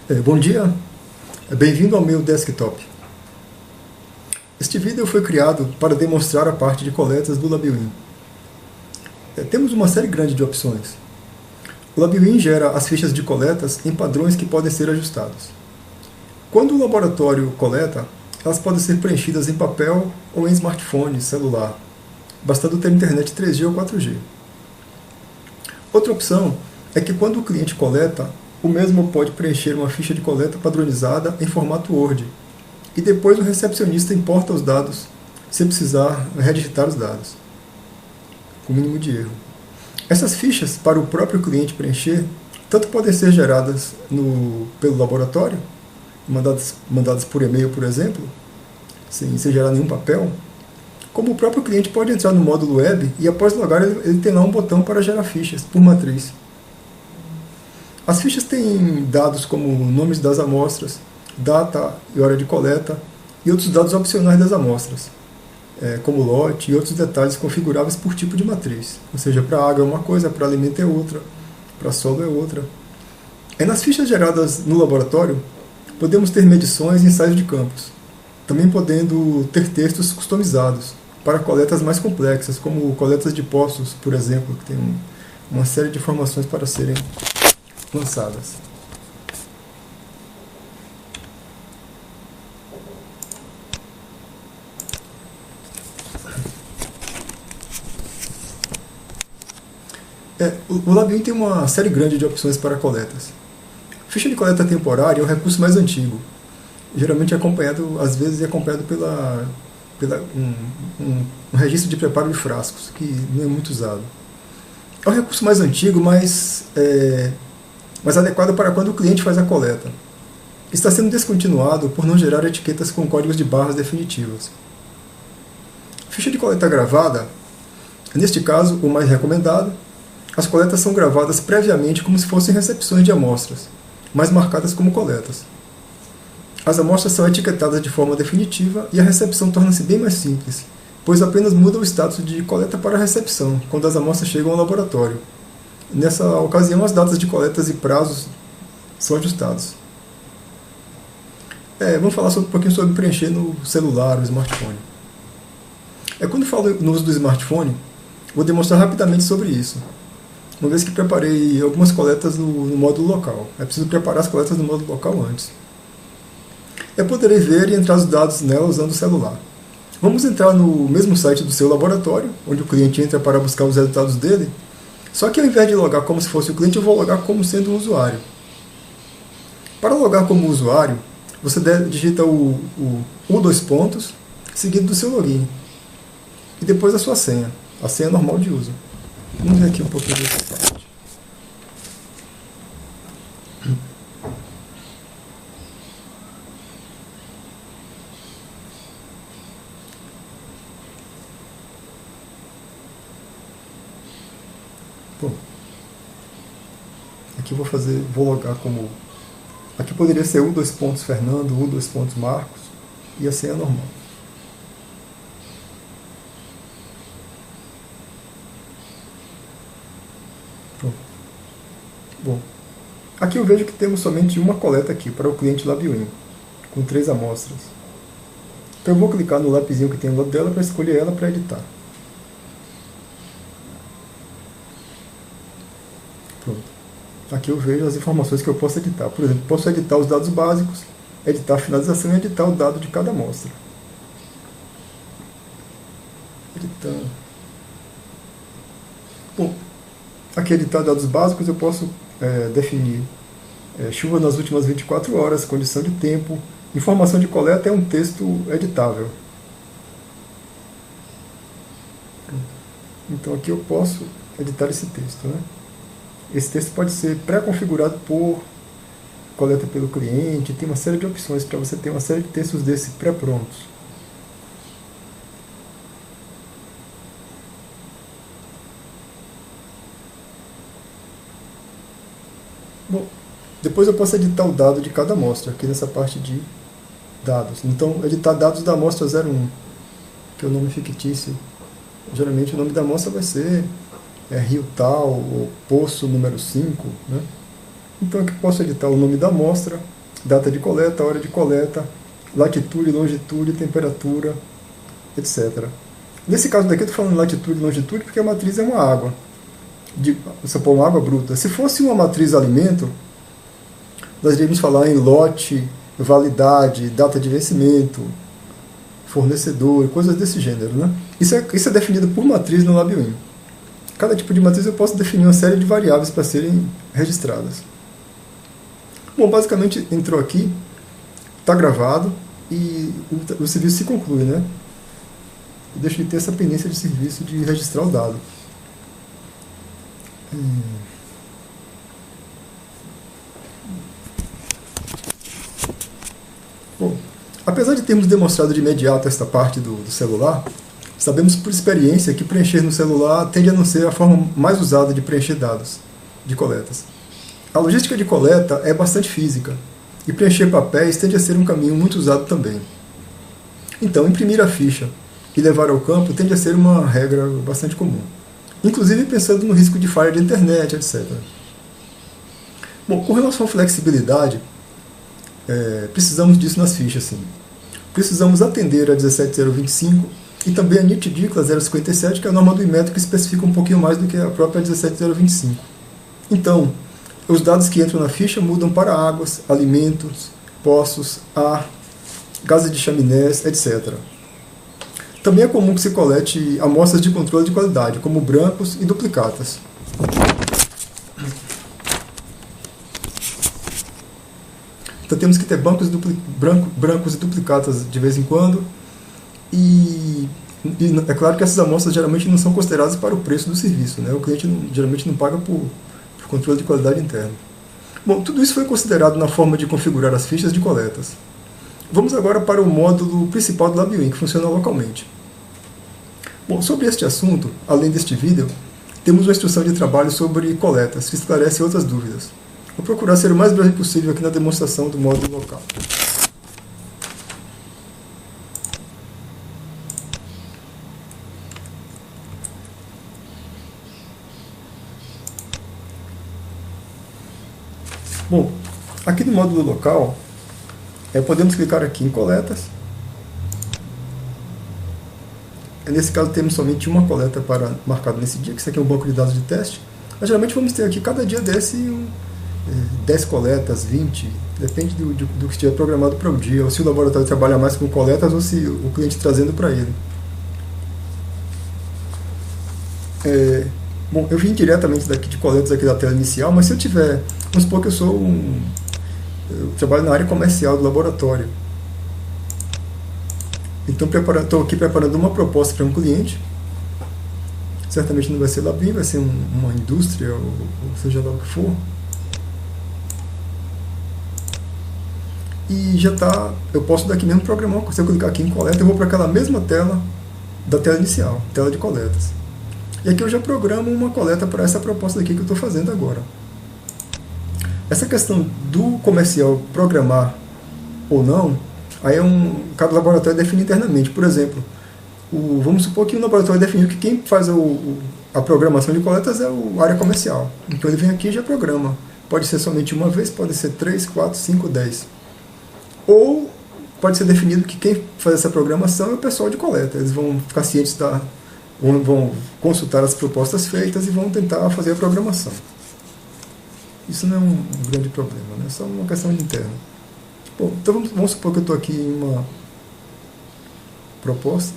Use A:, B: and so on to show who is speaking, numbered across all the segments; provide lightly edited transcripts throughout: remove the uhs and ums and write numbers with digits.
A: Bom dia, bem-vindo ao meu desktop. Este vídeo foi criado para demonstrar a parte de coletas do LabWIN. Temos uma série grande de opções. O LabWIN gera as fichas de coletas em padrões que podem ser ajustados. Quando o laboratório coleta, elas podem ser preenchidas em papel ou em smartphone, celular, bastando ter internet 3G ou 4G. Outra opção é que quando o cliente coleta, o mesmo pode preencher uma ficha de coleta padronizada em formato Word, e depois o recepcionista importa os dados, sem precisar redigitar os dados, com o mínimo de erro. Essas fichas, para o próprio cliente preencher, tanto podem ser geradas pelo laboratório, mandadas por e-mail, por exemplo, sem gerar nenhum papel, como o próprio cliente pode entrar no módulo web e após logar ele tem lá um botão para gerar fichas por matriz. As fichas têm dados como nomes das amostras, data e hora de coleta e outros dados opcionais das amostras, como lote e outros detalhes configuráveis por tipo de matriz. Ou seja, para água é uma coisa, para alimento é outra, para solo é outra. Nas fichas geradas no laboratório, podemos ter medições e ensaios de campos, também podendo ter textos customizados para coletas mais complexas, como coletas de poços, por exemplo, que tem uma série de informações para serem lançadas. O LabWIN tem uma série grande de opções para coletas. Ficha de coleta temporária é o recurso mais antigo. Geralmente é acompanhado, às vezes é acompanhado pela um registro de preparo de frascos, que não é muito usado. É o recurso mais antigo, mais adequado para quando o cliente faz a coleta. Está sendo descontinuado por não gerar etiquetas com códigos de barras definitivas. Ficha de coleta gravada, neste caso, o mais recomendado. As coletas são gravadas previamente como se fossem recepções de amostras, mas marcadas como coletas. As amostras são etiquetadas de forma definitiva e a recepção torna-se bem mais simples, pois apenas muda o status de coleta para recepção, quando as amostras chegam ao laboratório. Nessa ocasião, as datas de coletas e prazos são ajustados. Vamos falar um pouquinho sobre preencher no celular, no smartphone. Quando falo no uso do smartphone, vou demonstrar rapidamente sobre isso. Uma vez que preparei algumas coletas no módulo local. É preciso preparar as coletas no módulo local antes. Eu poderei ver e entrar os dados nela usando o celular. Vamos entrar no mesmo site do seu laboratório, onde o cliente entra para buscar os resultados dele, só que ao invés de logar como se fosse o cliente, eu vou logar como sendo um usuário. Para logar como usuário, você digita o dois pontos, seguido do seu login, e depois a sua senha, a senha normal de uso. Vamos ver aqui um pouquinho desse site. Bom, aqui eu vou logar como... Aqui poderia ser dois pontos Fernando, dois pontos Marcos, e a senha normal. Bom, aqui eu vejo que temos somente uma coleta aqui para o cliente LabWIN, com 3 amostras. Então eu vou clicar no lapisinho que tem ao lado dela para escolher ela para editar. Pronto. Aqui eu vejo as informações que eu posso editar. Por exemplo, posso editar os dados básicos, editar a finalização e editar o dado de cada amostra. Editando. Bom, aqui editar dados básicos eu posso definir chuva nas últimas 24 horas, condição de tempo, informação de coleta é um texto editável. Então aqui eu posso editar esse texto, né? Esse texto pode ser pré-configurado por coleta pelo cliente, tem uma série de opções para você ter uma série de textos desses pré-prontos. Bom, depois eu posso editar o dado de cada amostra, aqui nessa parte de dados. Então, editar dados da amostra 01, que é o nome fictício. Geralmente o nome da amostra vai ser rio tal, ou poço número 5, né? Então aqui posso editar o nome da amostra, data de coleta, hora de coleta, latitude, longitude, temperatura, etc. Nesse caso daqui eu estou falando latitude e longitude porque a matriz é uma água. Você põe uma água bruta. Se fosse uma matriz alimento, nós iríamos falar em lote, validade, data de vencimento, fornecedor, coisas desse gênero. Né? Isso é definido por matriz no LabWIN. Cada tipo de matriz eu posso definir uma série de variáveis para serem registradas. Bom, basicamente entrou aqui, está gravado e o serviço se conclui, né? Deixa de ter essa pendência de serviço de registrar o dado. Bom, apesar de termos demonstrado de imediato esta parte do celular, sabemos por experiência que preencher no celular tende a não ser a forma mais usada de preencher dados de coletas. A logística de coleta é bastante física, e preencher papéis tende a ser um caminho muito usado também. Então, imprimir a ficha e levar ao campo tende a ser uma regra bastante comum, inclusive pensando no risco de falha de internet, etc. Bom, com relação à flexibilidade, precisamos disso nas fichas, sim. Precisamos atender a 17025 e também a NIT-DICLA 057, que é a norma do Inmetro que especifica um pouquinho mais do que a própria 17025. Então, os dados que entram na ficha mudam para águas, alimentos, poços, ar, gases de chaminés, etc. Também é comum que se colete amostras de controle de qualidade, como brancos e duplicatas. Então temos que ter brancos e duplicatas de vez em quando. E é claro que essas amostras geralmente não são consideradas para o preço do serviço, né? O cliente geralmente não paga por controle de qualidade interno. Bom, tudo isso foi considerado na forma de configurar as fichas de coletas. Vamos agora para o módulo principal do LabWIN, que funciona localmente. Bom, sobre este assunto, além deste vídeo, temos uma instrução de trabalho sobre coletas, que esclarece outras dúvidas. Vou procurar ser o mais breve possível aqui na demonstração do módulo local. Bom, aqui no módulo local, podemos clicar aqui em coletas. Nesse caso temos somente uma coleta marcada nesse dia, que isso aqui é um banco de dados de teste. Mas geralmente vamos ter aqui cada dia desse 10 coletas, 20, depende do que estiver programado para o dia, ou se o laboratório trabalha mais com coletas ou se o cliente trazendo para ele. Bom, eu vim diretamente daqui de coletas aqui da tela inicial, mas se eu tiver, vamos supor que eu trabalho na área comercial do laboratório. Então estou aqui preparando uma proposta para um cliente. Certamente não vai ser LabWIN, vai ser uma indústria, ou seja lá o que for. E já está, eu posso daqui mesmo programar, se eu clicar aqui em coleta, eu vou para aquela mesma tela da tela inicial, tela de coletas. E aqui eu já programo uma coleta para essa proposta aqui que eu estou fazendo agora. Essa questão do comercial programar ou não, aí cada laboratório define internamente. Por exemplo, vamos supor que o laboratório definiu que quem faz a programação de coletas é a área comercial. Então ele vem aqui e já programa. Pode ser somente uma vez, pode ser 3, 4, 5, 10. Ou pode ser definido que quem faz essa programação é o pessoal de coleta. Eles vão ficar cientes vão consultar as propostas feitas e vão tentar fazer a programação. Isso não é um grande problema, né? É só uma questão interna. Bom, então vamos supor que eu estou aqui em uma proposta.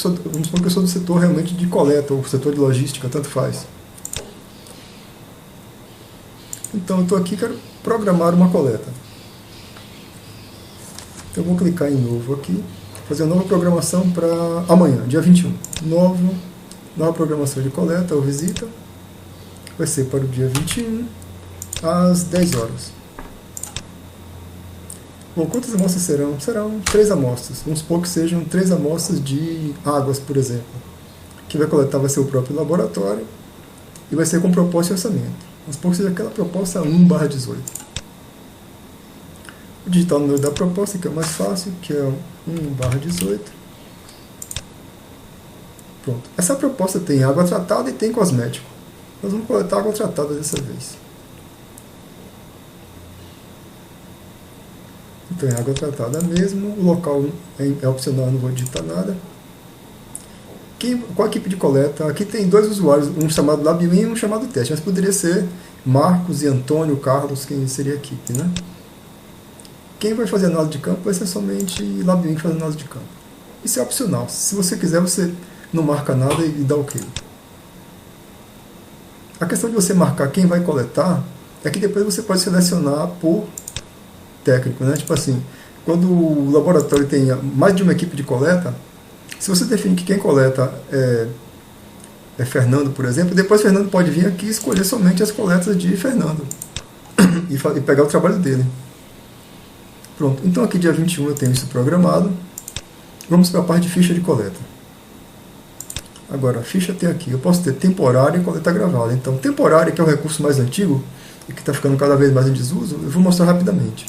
A: Vamos supor que eu sou do setor realmente de coleta, ou setor de logística, tanto faz. Então eu estou aqui e quero programar uma coleta. Então eu vou clicar em novo aqui, fazer uma nova programação para amanhã, dia 21. Nova programação de coleta ou visita. Vai ser para o dia 21, às 10 horas. Bom, quantas amostras serão? Serão 3 amostras. Vamos supor que sejam 3 amostras de águas, por exemplo. Quem vai coletar vai ser o próprio laboratório e vai ser com proposta e orçamento. Vamos supor que seja aquela proposta 1/18. Vou digitar o número da proposta, que é o mais fácil, que é 1/18. Pronto. Essa proposta tem água tratada e tem cosmético. Nós vamos coletar água tratada dessa vez. Então é água tratada mesmo, o local é opcional, não vou digitar nada. Qual a equipe de coleta? Aqui tem dois usuários, um chamado LabWin e um chamado teste, mas poderia ser Marcos e Antônio, Carlos, quem seria a equipe, né? Quem vai fazer análise de campo vai ser somente LabWin que faz análise de campo. Isso é opcional. Se você quiser, você não marca nada e dá OK. A questão de você marcar quem vai coletar é que depois você pode selecionar por técnico, né? Tipo assim, quando o laboratório tem mais de uma equipe de coleta, se você define que quem coleta é Fernando, por exemplo, depois Fernando pode vir aqui e escolher somente as coletas de Fernando e pegar o trabalho dele. Pronto, então aqui dia 21 eu tenho isso programado. Vamos para a parte de ficha de coleta. Agora, a ficha tem aqui, eu posso ter temporária e coleta gravada. Então, temporária, que é o recurso mais antigo e que está ficando cada vez mais em desuso, eu vou mostrar rapidamente.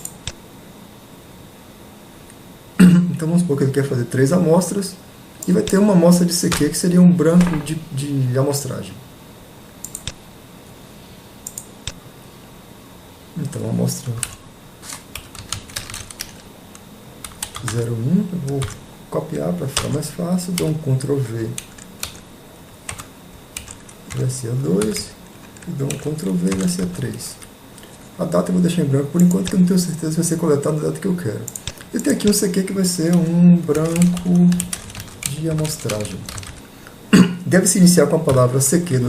A: Então, vamos supor que ele quer fazer 3 amostras e vai ter uma amostra de CQ, que seria um branco de amostragem. Então, a amostra 01, eu vou copiar para ficar mais fácil, dou um Ctrl+V, VSA2 e dou um Ctrl+V e VSA3. A data eu vou deixar em branco por enquanto, que eu não tenho certeza se vai ser coletado na data que eu quero. Eu tenho aqui um CQ que vai ser um branco de amostragem. Deve-se iniciar com a palavra CQ,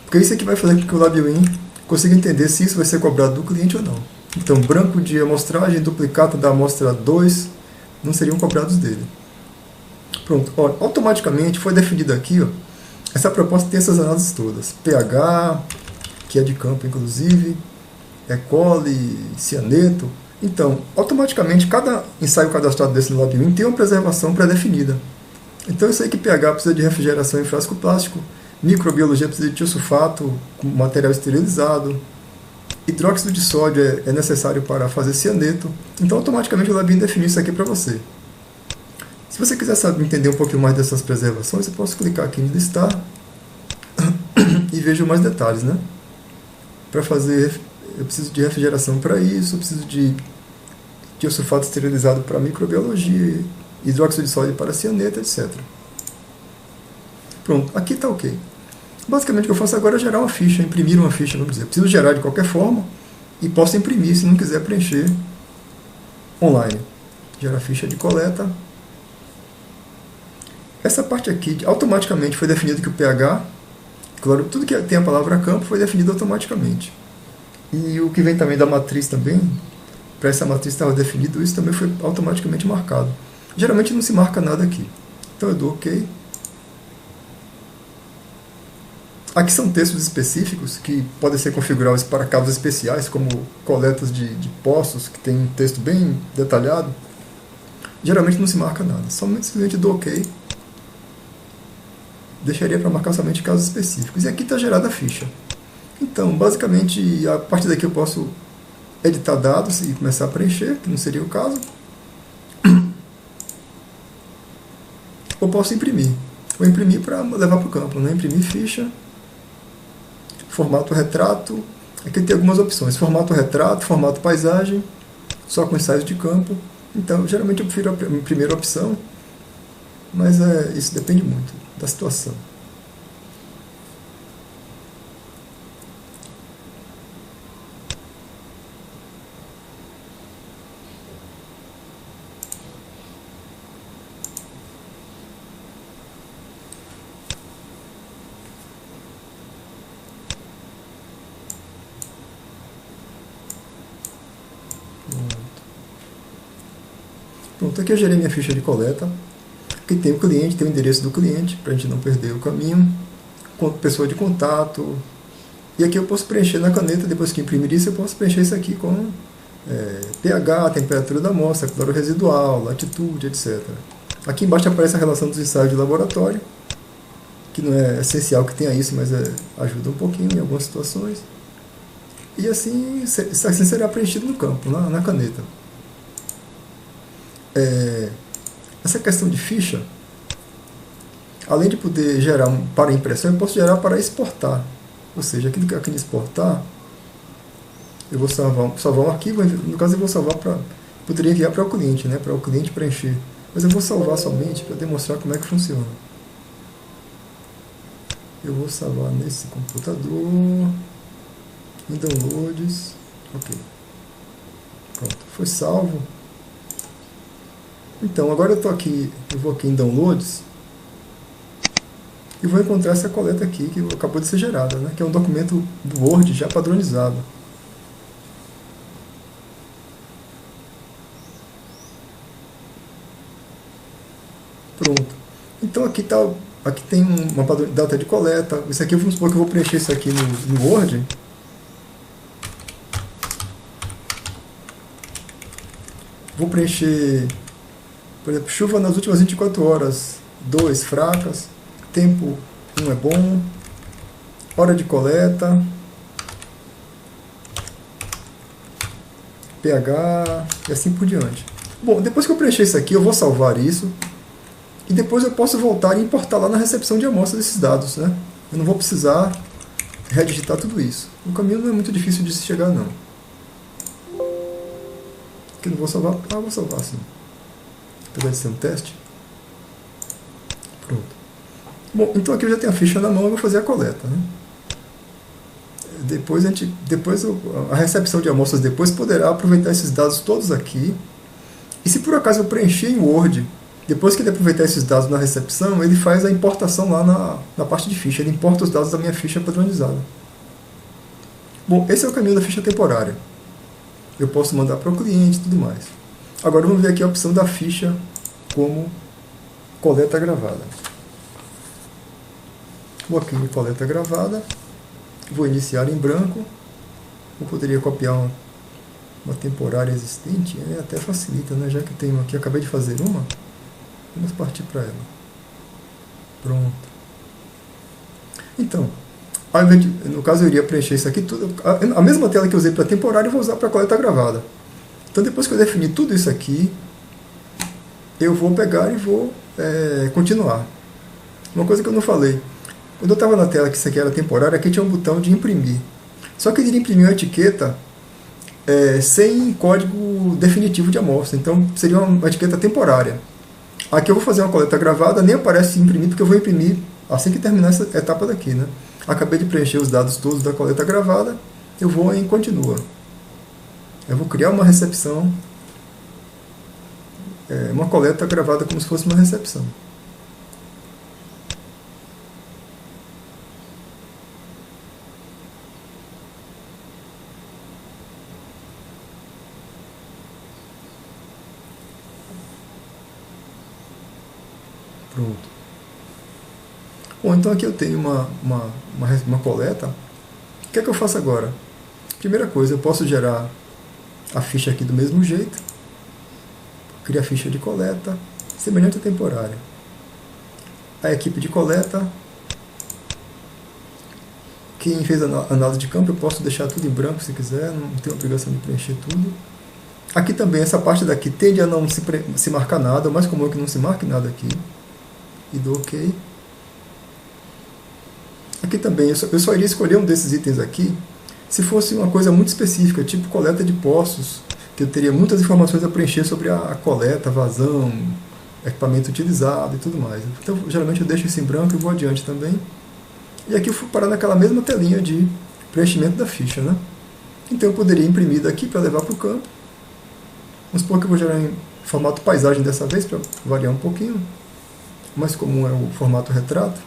A: porque isso aqui vai fazer com que o LabWin consiga entender se isso vai ser cobrado do cliente ou não. Então, branco de amostragem, duplicata da amostra 2, não seriam cobrados dele. Pronto, ó, automaticamente foi definido aqui, ó, essa proposta tem essas análises todas. pH, que é de campo inclusive, E. coli, cianeto. Então, automaticamente, cada ensaio cadastrado desse no LabWin tem uma preservação pré-definida. Então, eu sei que pH precisa de refrigeração em frasco plástico, microbiologia precisa de tiosulfato com material esterilizado, hidróxido de sódio é necessário para fazer cianeto. Então, automaticamente, o LabWin definiu isso aqui para você. Se você quiser entender um pouquinho mais dessas preservações, eu posso clicar aqui em listar e vejo mais detalhes, né? Para fazer, eu preciso de refrigeração para isso, eu preciso de tiosulfato esterilizado para microbiologia, hidróxido de sódio para cianeto, etc. Pronto, aqui está OK. Basicamente o que eu faço agora é gerar uma ficha, imprimir uma ficha, vamos dizer. Eu preciso gerar de qualquer forma e posso imprimir se não quiser preencher online. Gerar ficha de coleta. Essa parte aqui, automaticamente foi definido que o pH, claro, tudo que tem a palavra campo foi definido automaticamente. E o que vem também da matriz também, para essa matriz estava definido, isso também foi automaticamente marcado. Geralmente não se marca nada aqui. Então eu dou OK. Aqui são textos específicos que podem ser configurados para casos especiais, como coletas de poços, que tem um texto bem detalhado. Geralmente não se marca nada, simplesmente dou OK. Deixaria para marcar somente casos específicos. E aqui está gerada a ficha. Então, basicamente, a partir daqui eu posso editar dados e começar a preencher, que não seria o caso. Ou posso imprimir. Vou imprimir para levar para o campo, né? Imprimir ficha, formato retrato. Aqui tem algumas opções: formato retrato, formato paisagem, só com ensaios de campo. Então, geralmente eu prefiro a primeira opção, mas isso depende muito da situação. Pronto, aqui eu gerei minha ficha de coleta. Aqui tem o cliente, tem o endereço do cliente, para a gente não perder o caminho, pessoa de contato. E aqui eu posso preencher na caneta, depois que imprimir isso, eu posso preencher isso aqui com pH, temperatura da amostra, cloro residual, latitude, etc. Aqui embaixo aparece a relação dos ensaios de laboratório, que não é essencial que tenha isso, mas ajuda um pouquinho em algumas situações. E assim será preenchido no campo, na caneta. Essa questão de ficha, além de poder gerar para impressão, eu posso gerar para exportar. Ou seja, aqui em exportar, eu vou salvar um arquivo, no caso eu vou salvar para Poderia enviar para o cliente, né? Para o cliente preencher. Mas eu vou salvar somente para demonstrar como é que funciona. Eu vou salvar nesse computador, em downloads, ok. Pronto, foi salvo. Então, agora eu vou aqui em downloads e vou encontrar essa coleta aqui que acabou de ser gerada, né? Que é um documento do Word já padronizado. Pronto. Então aqui tem uma data de coleta. Isso aqui, vamos supor que eu vou preencher isso aqui no Word. Vou preencher, por exemplo, chuva nas últimas 24 horas, 2 fracas, tempo 1 é bom, hora de coleta, pH e assim por diante. Bom, depois que eu preencher isso aqui, eu vou salvar isso e depois eu posso voltar e importar lá na recepção de amostra desses dados, né? Eu não vou precisar redigitar tudo isso. O caminho não é muito difícil de se chegar, não. Aqui não vou salvar. Ah, vou salvar sim. Apesar de ser um teste. Pronto. Bom, então aqui eu já tenho a ficha na mão, eu vou fazer a coleta, né? Depois a recepção de amostras depois poderá aproveitar esses dados todos aqui. E se por acaso eu preencher em Word, depois que ele aproveitar esses dados na recepção, ele faz a importação lá na parte de ficha. Ele importa os dados da minha ficha padronizada. Bom, esse é o caminho da ficha temporária. Eu posso mandar para o cliente e tudo mais. Agora vamos ver aqui a opção da ficha como coleta gravada. Vou aqui em coleta gravada. Vou iniciar em branco. Eu poderia copiar uma temporária existente. Até facilita, né? Já que tenho aqui, acabei de fazer uma. Vamos partir para ela. Pronto. Então, no caso eu iria preencher isso aqui tudo. A mesma tela que eu usei para temporária eu vou usar para coleta gravada. Então depois que eu definir tudo isso aqui, eu vou pegar e vou continuar. Uma coisa que eu não falei. Quando eu estava na tela que isso aqui era temporária, aqui tinha um botão de imprimir. Só que ele imprimiu a etiqueta sem código definitivo de amostra. Então seria uma etiqueta temporária. Aqui eu vou fazer uma coleta gravada, nem aparece imprimir, porque eu vou imprimir assim que terminar essa etapa daqui, né? Acabei de preencher os dados todos da coleta gravada, eu vou em continua. Eu vou criar uma recepção, uma coleta gravada como se fosse uma recepção. Pronto. Bom, então aqui eu tenho uma coleta. O que é que eu faço agora? Primeira coisa, eu posso gerar a ficha aqui do mesmo jeito. Criar a ficha de coleta, semelhante à temporária. A equipe de coleta. Quem fez a análise de campo, eu posso deixar tudo em branco se quiser, não tenho obrigação de preencher tudo. Aqui também, essa parte daqui tende a não se marcar nada, o mais comum é que não se marque nada aqui. E dou OK. Aqui também, eu só iria escolher um desses itens aqui se fosse uma coisa muito específica, tipo coleta de poços, que eu teria muitas informações a preencher sobre a coleta, vazão, equipamento utilizado e tudo mais. Então, geralmente eu deixo isso em branco e vou adiante também. E aqui eu fui parar naquela mesma telinha de preenchimento da ficha, né? Então eu poderia imprimir daqui para levar para o campo. Vamos supor que eu vou gerar em formato paisagem dessa vez, para variar um pouquinho. O mais comum é o formato retrato.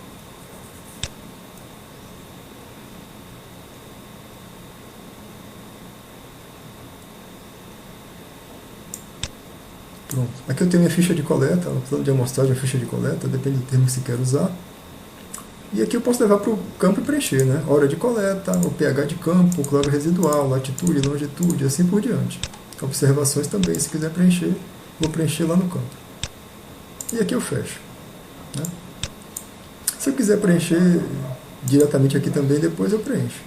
A: Pronto. Aqui eu tenho minha ficha de coleta, o plano de amostragem, a ficha de coleta, depende do termo que se quer usar. E aqui eu posso levar para o campo e preencher, né? Hora de coleta, o pH de campo, o cloro residual, latitude, longitude, assim por diante. Observações também, se quiser preencher, vou preencher lá no campo. E aqui eu fecho, né? Se eu quiser preencher diretamente aqui também, depois eu preencho.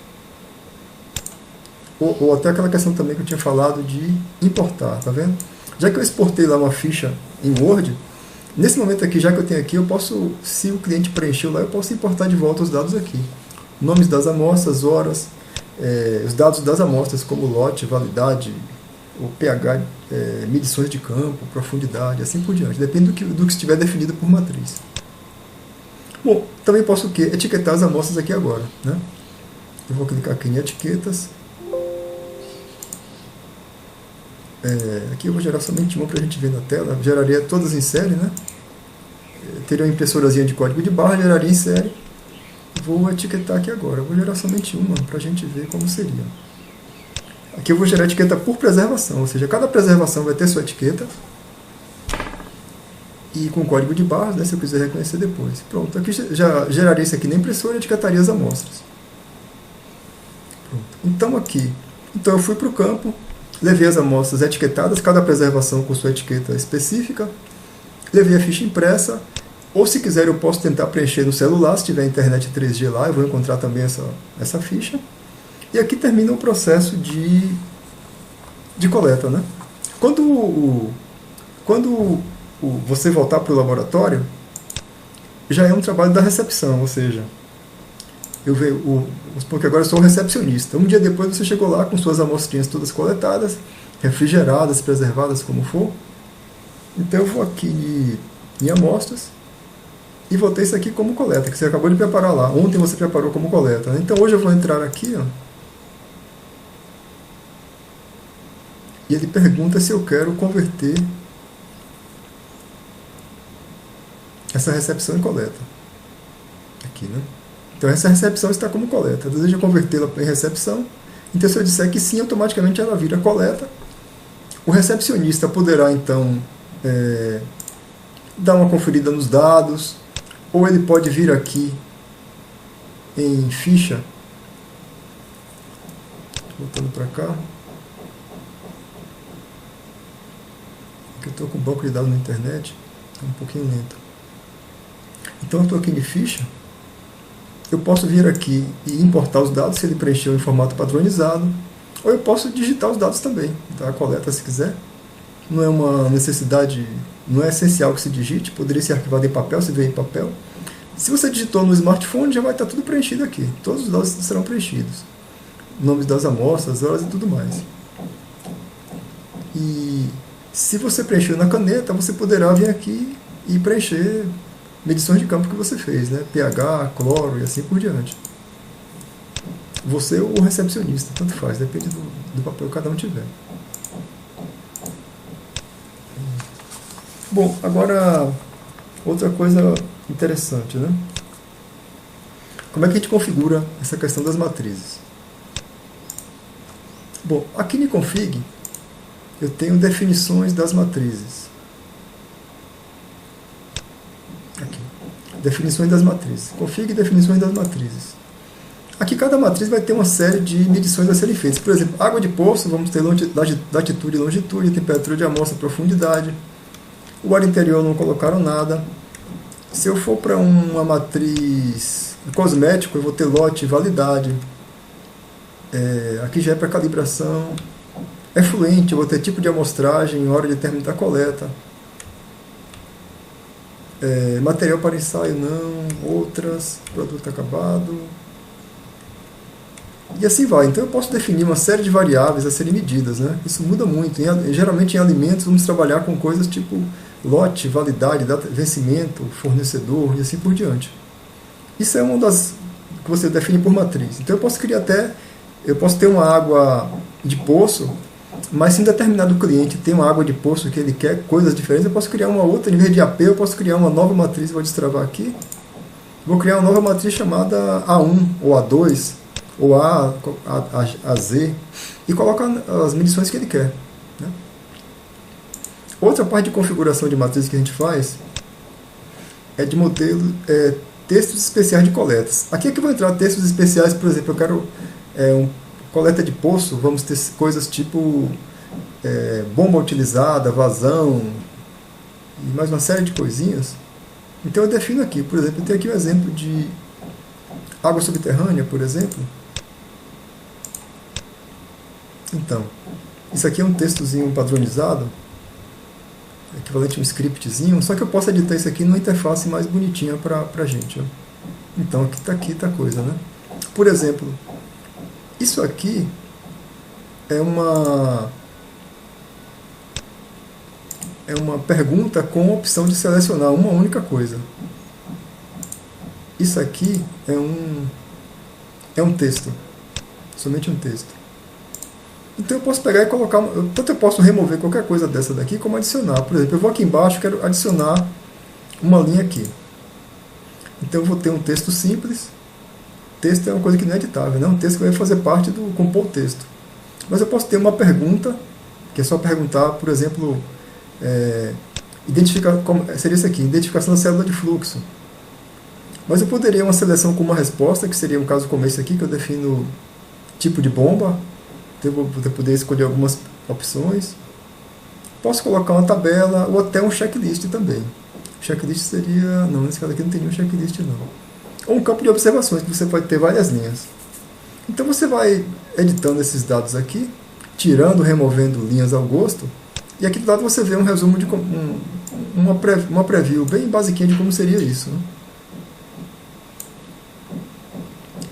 A: Ou até aquela questão também que eu tinha falado de importar, tá vendo? Já que eu exportei lá uma ficha em Word, nesse momento aqui, já que eu tenho aqui, eu posso, se o cliente preencheu lá, eu posso importar de volta os dados aqui. Nomes das amostras, horas, os dados das amostras, como lote, validade, o pH, medições de campo, profundidade, assim por diante. Depende do que estiver definido por matriz. Bom, também posso o quê? Etiquetar as amostras aqui agora, né? Eu vou clicar aqui em etiquetas. Aqui eu vou gerar somente uma para a gente ver na tela. Geraria todas em série, né? Teria uma impressorazinha de código de barra, geraria em série. Vou etiquetar aqui agora. Eu vou gerar somente uma para a gente ver como seria. Aqui eu vou gerar etiqueta por preservação, ou seja, cada preservação vai ter sua etiqueta. E com código de barras, né, se eu quiser reconhecer depois. Pronto, aqui já geraria isso aqui na impressora e etiquetaria as amostras. Pronto. Então eu fui para o campo, levei as amostras etiquetadas, cada preservação com sua etiqueta específica, levei a ficha impressa, ou se quiser eu posso tentar preencher no celular, se tiver internet 3G lá, eu vou encontrar também essa ficha. E aqui termina o processo de coleta, né? Quando você voltar para o laboratório, já é um trabalho da recepção, ou seja, porque agora eu sou recepcionista. Um dia depois você chegou lá com suas amostrinhas todas coletadas, refrigeradas, preservadas, como for. Então eu vou aqui em amostras e vou ter isso aqui como coleta, que você acabou de preparar lá. Ontem você preparou como coleta, né? Então hoje eu vou entrar aqui, ó, e ele pergunta se eu quero converter essa recepção em coleta. Aqui, né? Então essa recepção está como coleta. Eu desejo convertê-la em recepção. Então se eu disser que sim, automaticamente ela vira coleta. O recepcionista poderá então dar uma conferida nos dados, ou ele pode vir aqui em ficha, voltando para cá, porque eu estou com um banco de dados na internet, é um pouquinho lento. Então eu estou aqui em ficha, eu posso vir aqui e importar os dados, se ele preencheu em formato padronizado, ou eu posso digitar os dados também, tá? A coleta se quiser. Não é uma necessidade, não é essencial que se digite, poderia ser arquivado em papel, se vier em papel. Se você digitou no smartphone, já vai estar tudo preenchido aqui. Todos os dados serão preenchidos. Nomes das amostras, horas e tudo mais. E se você preencheu na caneta, você poderá vir aqui e preencher medições de campo que você fez, né? pH, cloro e assim por diante. Você ou o recepcionista, tanto faz, depende do papel que cada um tiver. Bom, agora outra coisa interessante, né? Como é que a gente configura essa questão das matrizes? Bom, aqui no config eu tenho definições das matrizes. Aqui, definições das matrizes. Config definições das matrizes. Aqui cada matriz vai ter uma série de medições a serem feitas. Por exemplo, água de poço, vamos ter latitude e longitude, temperatura de amostra, profundidade. O ar interior não colocaram nada. Se eu for para uma matriz cosmético, eu vou ter lote e validade. Aqui já é para calibração. Efluente, eu vou ter tipo de amostragem, hora de término da coleta. Material para ensaio, não. Outras, produto acabado. E assim vai. Então eu posso definir uma série de variáveis a serem medidas, né? Isso muda muito. Geralmente em alimentos vamos trabalhar com coisas tipo lote, validade, data, vencimento, fornecedor e assim por diante. Isso é uma das que você define por matriz. Então eu posso ter uma água de poço, mas se um determinado cliente tem uma água de poço que ele quer coisas diferentes, eu posso criar uma outra. Em vez de AP, eu posso criar uma nova matriz. Vou destravar aqui. Vou criar uma nova matriz chamada A1 ou A2 ou a Z, e coloca as medições que ele quer, né? Outra parte de configuração de matriz que a gente faz é de modelo, textos especiais de coletas. Aqui é que vão entrar textos especiais, por exemplo, eu quero coleta de poço, vamos ter coisas tipo bomba utilizada, vazão, e mais uma série de coisinhas. Então eu defino aqui, por exemplo, eu tenho aqui um exemplo de água subterrânea, por exemplo. Então, isso aqui é um textozinho padronizado, equivalente a um scriptzinho, só que eu posso editar isso aqui numa interface mais bonitinha para a gente. Ó. Então, aqui tá a coisa, né? Por exemplo, isso aqui é uma é uma pergunta com a opção de selecionar uma única coisa. Isso aqui é um texto, somente um texto. Então eu posso pegar e colocar, tanto eu posso remover qualquer coisa dessa daqui, como adicionar. Por exemplo, eu vou aqui embaixo, quero adicionar uma linha aqui. Então eu vou ter um texto simples. Texto é uma coisa que não é editável, né? Um texto que vai fazer parte do compor o texto. Mas eu posso ter uma pergunta, que é só perguntar, por exemplo, seria isso aqui, identificação da célula de fluxo. Mas eu poderia uma seleção com uma resposta, que seria um caso como esse aqui, que eu defino tipo de bomba. Então eu vou poder escolher algumas opções. Posso colocar uma tabela ou até um checklist também. Checklist seria... Não, nesse caso aqui não tem nenhum checklist não. Ou um campo de observações, que você pode ter várias linhas. Então você vai editando esses dados aqui, tirando, removendo linhas ao gosto, e aqui do lado você vê um resumo, de uma preview bem basiquinha de como seria isso, né?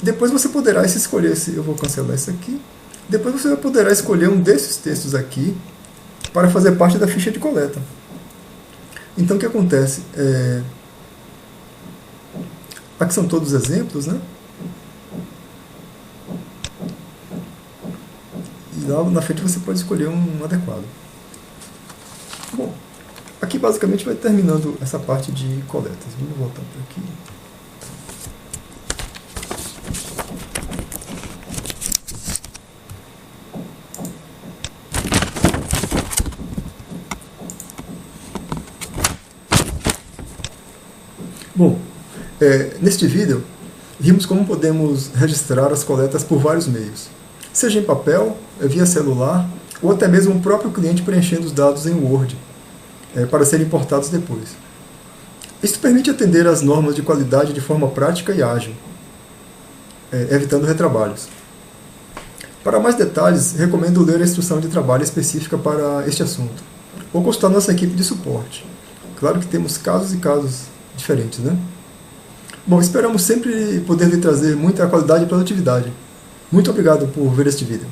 A: Depois você poderá escolher, eu vou cancelar isso aqui, depois você poderá escolher um desses textos aqui para fazer parte da ficha de coleta. Então o que acontece? Aqui são todos os exemplos, né? E lá na frente você pode escolher um adequado. Bom, aqui basicamente vai terminando essa parte de coletas. Vamos voltar para aqui. Bom, neste vídeo, vimos como podemos registrar as coletas por vários meios, seja em papel, via celular, ou até mesmo o próprio cliente preenchendo os dados em Word, para serem importados depois. Isso permite atender às normas de qualidade de forma prática e ágil, evitando retrabalhos. Para mais detalhes, recomendo ler a instrução de trabalho específica para este assunto, ou consultar nossa equipe de suporte. Claro que temos casos e casos diferentes, né? Bom, esperamos sempre poder lhe trazer muita qualidade e produtividade. Muito obrigado por ver este vídeo.